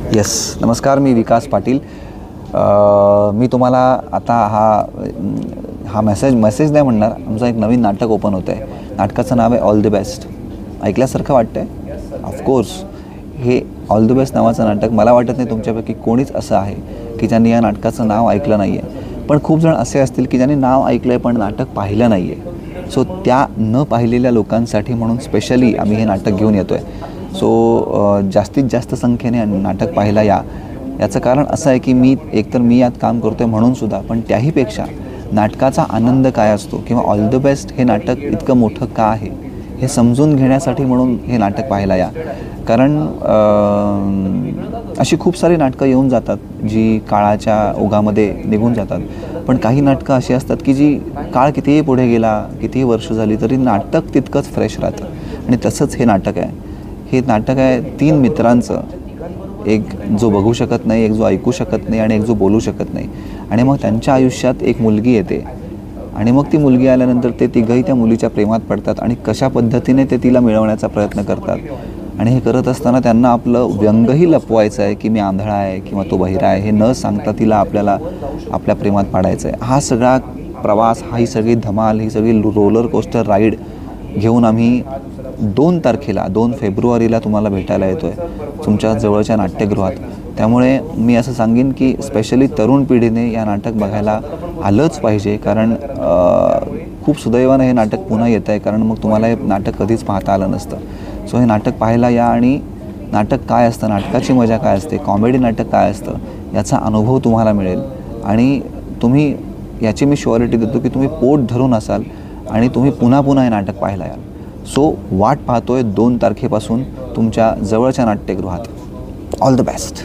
Yes, नमस्कार. मी विकास पाटील. मी तुम्हाला आता हा मेसेज नाही म्हणणार. आमचं एक नवीन नाटक ओपन होतं आहे. नाटकाचं नाव आहे ऑल द बेस्ट. ऐकल्यासारखं वाटतं आहे? ऑफकोर्स हे ऑल द बेस्ट नावाचं नाटक, मला वाटत नाही तुमच्यापैकी कोणीच असं आहे की ज्यांनी या नाटकाचं नाव ऐकलं नाही आहे. पण खूप जण असे असतील की ज्यांनी नाव ऐकलं आहे पण नाटक पाहिलं नाही आहे. सो त्या न पाहिलेल्या लोकांसाठी म्हणून स्पेशली आम्ही हे नाटक घेऊन येतो आहे. सो जास्तीत जास्त संख्येने नाटक पाहायला याचं कारण असं आहे की मी यात काम करतो आहे म्हणूनसुद्धा, पण त्याहीपेक्षा नाटकाचा आनंद काय असतो किंवा ऑल द बेस्ट हे नाटक इतकं मोठं का आहे हे समजून घेण्यासाठी म्हणून हे नाटक पाहायला कारण अशी खूप सारी नाटकं येऊन जातात जी काळाच्या ओघामध्ये निघून जातात. पण काही नाटकं अशी असतात की जी काळ कितीही पुढे गेला, कितीही वर्ष झाली तरी नाटक तितकंच फ्रेश राहतं. आणि तसंच हे नाटक आहे. हे नाटक आहे 3 मित्रांचं, एक जो बघू शकत नाही, एक जो ऐकू शकत नाही आणि एक जो बोलू शकत नाही. आणि मग त्यांच्या आयुष्यात एक मुलगी येते आणि मग ती मुलगी आल्यानंतर ते तिघंही त्या मुलीच्या प्रेमात पडतात आणि कशा पद्धतीने ते तिला मिळवण्याचा प्रयत्न करतात. आणि हे करत असताना त्यांना आपलं व्यंगही लपवायचं आहे की मी आंधळा आहे किंवा तो बहिरा आहे, हे न सांगता तिला आपल्या प्रेमात पाडायचं आहे. हा सगळा प्रवास, ही सगळी धमाल, ही सगळी रोलर कोस्टर राईड घेऊन आम्ही 2 फेब्रुवारीला तुम्हाला भेटायला येतो आहे तुमच्या जवळच्या नाट्यगृहात. त्यामुळे मी असं सांगेन की स्पेशली तरुण पिढीने या नाटक बघायला आलंच पाहिजे. कारण खूप सुदैवानं हे नाटक पुन्हा येतं आहे, कारण मग तुम्हाला हे नाटक कधीच पाहता आलं नसतं. सो हे नाटक पाहायला या आणि नाटक काय असतं, नाटकाची मजा काय असते, कॉमेडी नाटक काय असतं याचा अनुभव तुम्हाला मिळेल. आणि तुम्ही याची मी शुअरिटी देतो की तुम्ही पोट धरून असाल आणि तुम्ही पुन्हा हे नाटक पाहायला याल. सो वाट पाहतोय 2 तारखेपासून तुमच्या जवळच्या नाट्यगृहात. All the best.